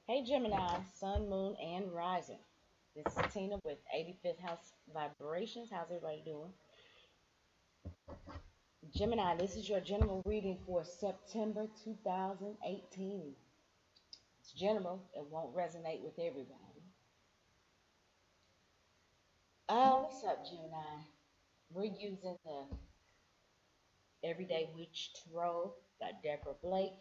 Hey Gemini, Sun, Moon, and Rising. This is Tina with 85th House Vibrations. How's everybody doing? Gemini, this is your general reading for September 2018. It's general, it won't resonate with everybody. What's up, Gemini? We're using the Everyday Witch Tarot, got Deborah Blake.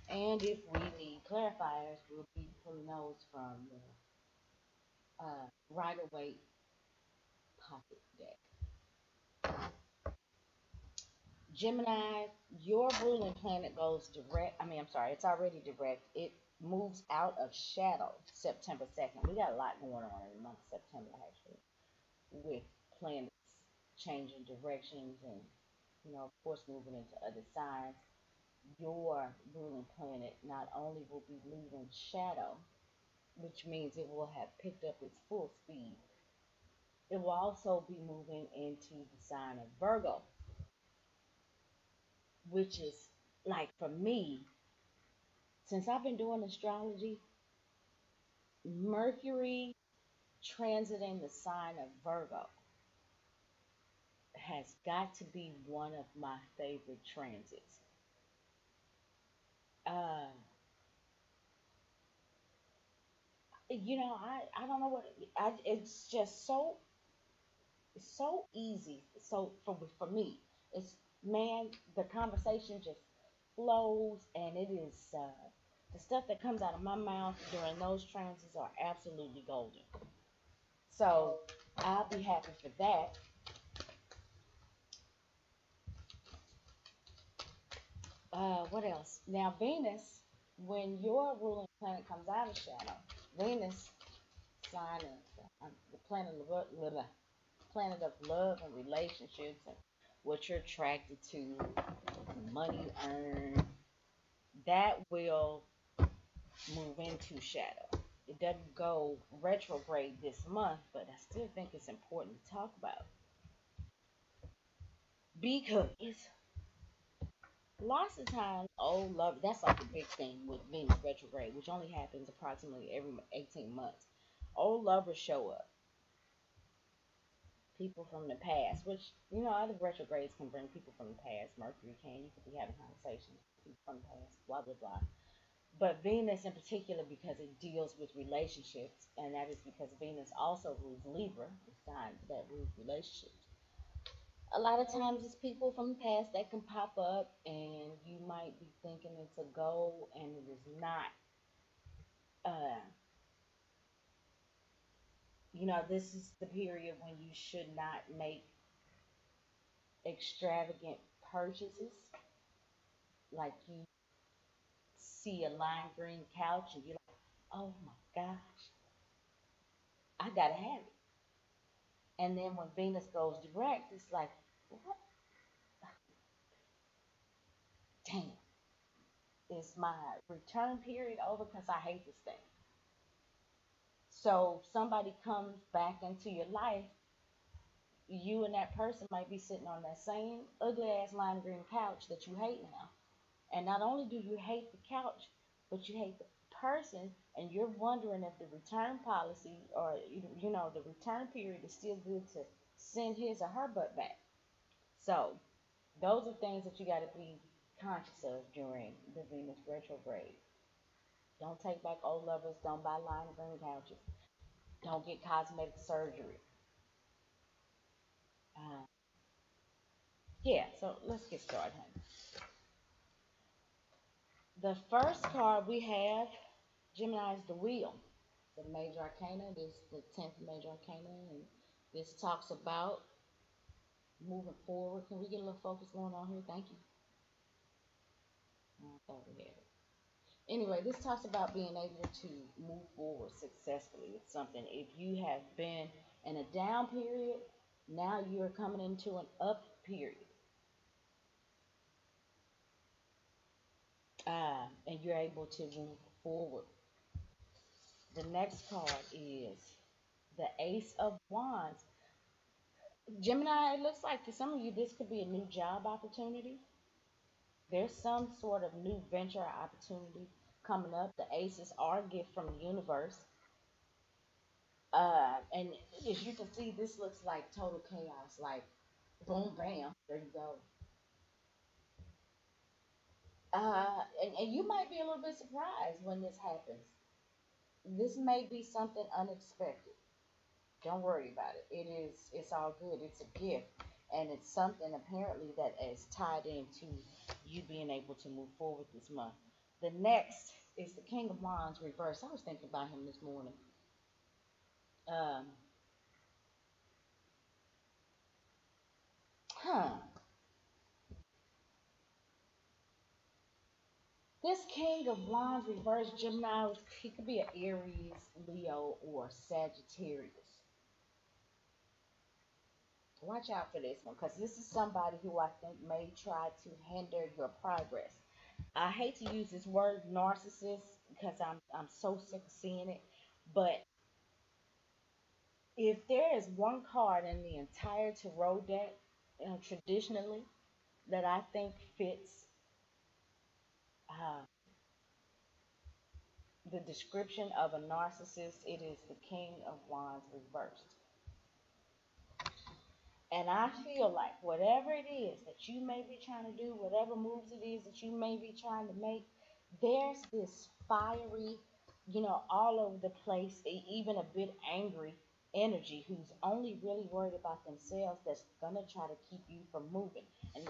And if we need clarifiers, we'll be pulling those from the Rider-Waite pocket deck. Gemini, your ruling planet goes direct. I'm sorry, it's already direct. It moves out of shadow September 2nd. We got a lot going on in the month of September, actually, with planets changing directions and, of course, moving into other signs. Your ruling planet not only will be leaving shadow, which means it will have picked up its full speed, it will also be moving into the sign of Virgo, which is like for me, since I've been doing astrology, Mercury transiting the sign of Virgo has got to be one of my favorite transits. Uh, I don't know it's just so easy. So for me, it's man, the conversation just flows, and it is the stuff that comes out of my mouth during those transits are absolutely golden. So I'll be happy for that. What else? Now, Venus, when your ruling planet comes out of shadow, Venus, sign of the planet of love and relationships and what you're attracted to, money earned, that will move into shadow. It doesn't go retrograde this month, but I still think it's important to talk about because lots of times old love, that's like the big thing with Venus retrograde, which only happens approximately every 18 months. Old lovers show up, people from the past, which, other retrogrades can bring people from the past. Mercury can, you could be having conversations with people from the past, blah, blah, blah. But Venus in particular, because it deals with relationships, and that is because Venus also rules Libra, the sign that rules relationships. A lot of times it's people from the past that can pop up, and you might be thinking it's a goal, and it is not. Uh, this is the period when you should not make extravagant purchases. Like you see a lime green couch, and you're like, oh my gosh, I gotta have it. And then when Venus goes direct, it's like, what? Damn, is my return period over because I hate this thing? So somebody comes back into your life, you and that person might be sitting on that same ugly ass lime green couch that you hate now. And not only do you hate the couch, but you hate the person, and you're wondering if the return policy or the return period is still good to send his or her butt back. So those are things that you got to be conscious of during the Venus retrograde. Don't take back old lovers. Don't buy lime green couches. Don't get cosmetic surgery. Uh, yeah, so let's get started. The first card we have, Gemini, is the wheel. The major arcana. This is the 10th major arcana, and this talks about moving forward. Can we get a little focus going on here? Thank you. I thought we had it. Anyway, this talks about being able to move forward successfully with something. If you have been in a down period, now you're coming into an up period, and you're able to move forward. The next card is the Ace of Wands. Gemini, it looks like for some of you, this could be a new job opportunity. There's some sort of new venture opportunity coming up. The aces are a gift from the universe. And as you can see, this looks like total chaos. Like, boom, bam, there you go. And you might be a little bit surprised when this happens. This may be something unexpected. Don't worry about it. It's all good. It's a gift. And it's something apparently that is tied into you being able to move forward this month. The next is the King of Wands reverse. I was thinking about him this morning. Um, huh. This King of Wands reverse Gemini, he could be an Aries, Leo, or Sagittarius. Watch out for this one because this is somebody who I think may try to hinder your progress. I hate to use this word narcissist because I'm so sick of seeing it, but if there is one card in the entire tarot deck, traditionally, that I think fits uh, the description of a narcissist, it is the King of Wands reversed. And I feel like whatever it is that you may be trying to do, whatever moves it is that you may be trying to make, there's this fiery, all over the place, even a bit angry energy who's only really worried about themselves that's gonna try to keep you from moving. And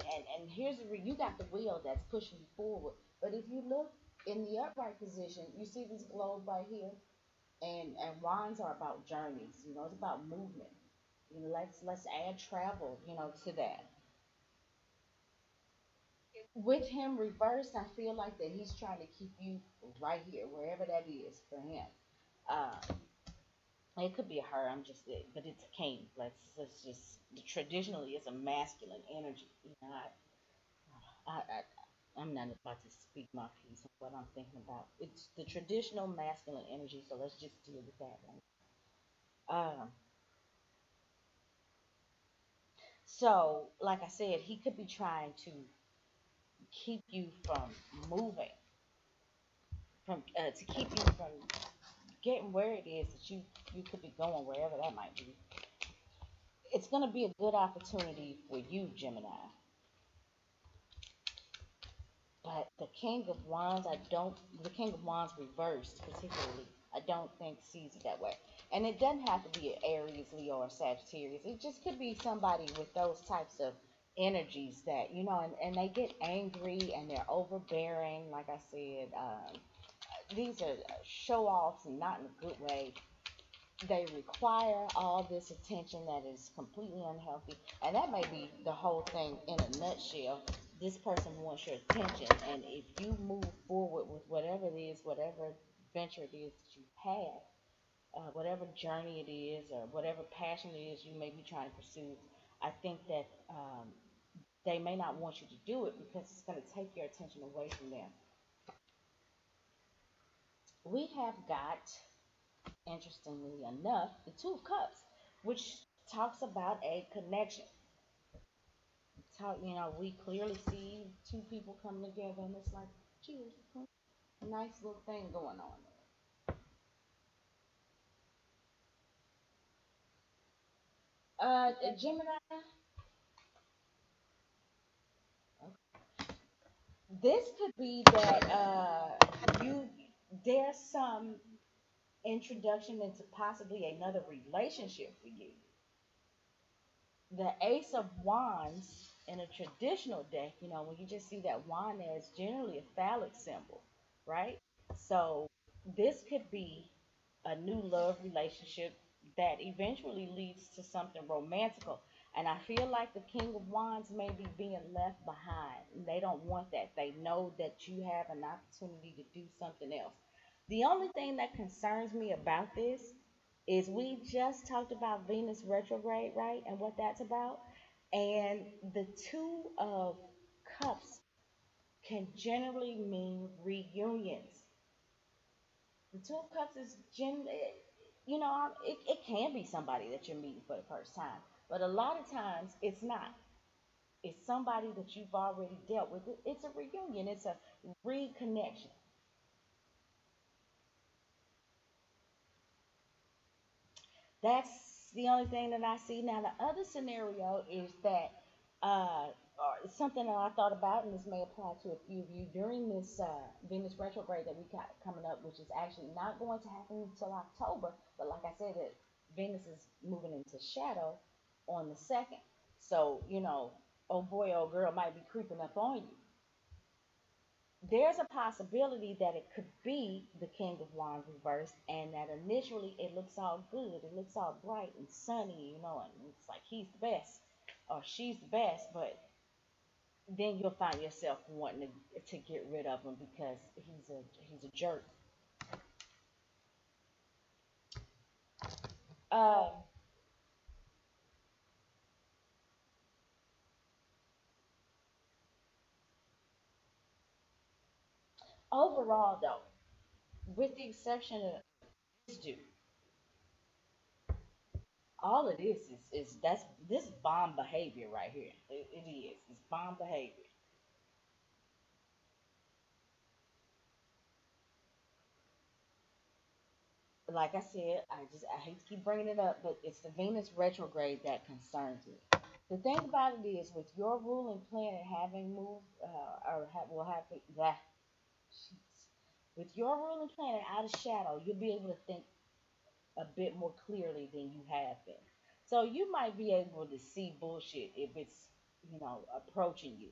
here's you got the wheel that's pushing you forward. But if you look in the upright position, you see this globe right here, and wands are about journeys. It's about movement. Let's add travel, to that. With him reversed, I feel like that he's trying to keep you right here, wherever that is for him. Uh, it could be a her. I'm just it, but it's a king. Let's just traditionally it's a masculine energy. I'm not about to speak my piece on what I'm thinking about. It's the traditional masculine energy, so let's just deal with that one. Um, so, like I said, he could be trying to keep you from moving, from to keep you from getting where it is that you could be going, wherever that might be. It's going to be a good opportunity for you, Gemini. But the King of Wands reversed, particularly, I don't think sees it that way. And it doesn't have to be an Aries, Leo, or Sagittarius. It just could be somebody with those types of energies that, and they get angry and they're overbearing. Like I said, these are show offs and not in a good way. They require all this attention that is completely unhealthy. And that may be the whole thing in a nutshell. This person wants your attention. And if you move forward with whatever it is, whatever venture it is that you have, whatever journey it is, or whatever passion it is you may be trying to pursue, I think that they may not want you to do it because it's going to take your attention away from them. We have got, interestingly enough, the Two of Cups, which talks about a connection. We clearly see two people coming together, and it's like, cheers, a nice little thing going on there. Gemini, this could be that you there's some introduction into possibly another relationship for you. The Ace of Wands in a traditional deck, when you just see that wand there, it's generally a phallic symbol, right? So this could be a new love relationship that eventually leads to something romantical. And I feel like the King of Wands may be being left behind. They don't want that. They know that you have an opportunity to do something else. The only thing that concerns me about this is we just talked about Venus retrograde, right? And what that's about. And the Two of Cups can generally mean reunions. The Two of Cups is it can be somebody that you're meeting for the first time, but a lot of times it's not. It's somebody that you've already dealt with. It's a reunion. It's a reconnection. That's the only thing that I see. Now, the other scenario is that, or something that I thought about, and this may apply to a few of you during this Venus retrograde that we got coming up, which is actually not going to happen until October. But like I said, that Venus is moving into shadow on the second. So, oh boy, oh girl might be creeping up on you. There's a possibility that it could be the King of Wands reversed, and that initially it looks all good, it looks all bright and sunny, and it's like he's the best or she's the best, but then you'll find yourself wanting to get rid of him because he's a jerk. Uh, Overall, though, with the exception of this dude, all of this is that's this bomb behavior right here. It is. It's bomb behavior. Like I said, I hate to keep bringing it up, but it's the Venus retrograde that concerns me. The thing about it is, with your ruling planet having moved, will have that. With your ruling planet out of shadow, you'll be able to think a bit more clearly than you have been. So you might be able to see bullshit if it's approaching you.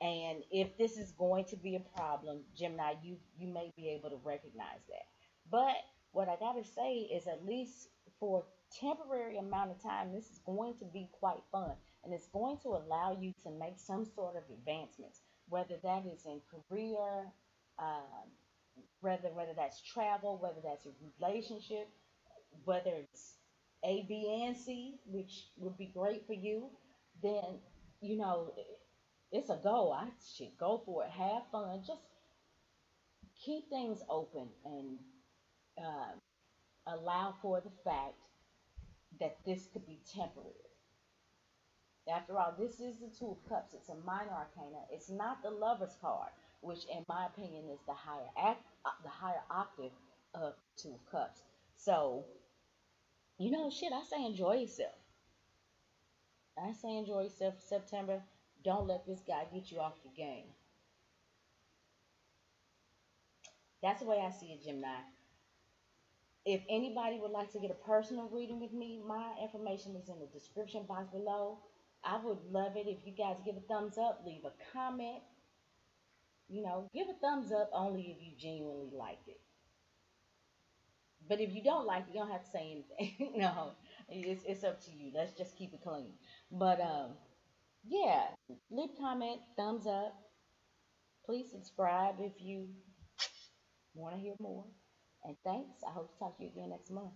And if this is going to be a problem, Gemini, you may be able to recognize that. But what I gotta say is, at least for a temporary amount of time, this is going to be quite fun, and it's going to allow you to make some sort of advancements, whether that is in career, um, whether that's travel, whether that's a relationship, whether it's A, B, and C, which would be great for you. Then you know it's a go. I should go for it. Have fun. Just keep things open and uh, allow for the fact that this could be temporary. After all, this is the Two of Cups. It's a minor arcana. It's not the Lover's card, which, in my opinion, is the higher octave of Two of Cups. So, shit. I say enjoy yourself. I say enjoy yourself for September. Don't let this guy get you off your game. That's the way I see it, Gemini. If anybody would like to get a personal reading with me, my information is in the description box below. I would love it if you guys give a thumbs up, leave a comment. Give a thumbs up only if you genuinely liked it. But if you don't like it, you don't have to say anything. No, it's up to you. Let's just keep it clean. But yeah, leave a comment, thumbs up. Please subscribe if you want to hear more. And thanks. I hope to talk to you again next month.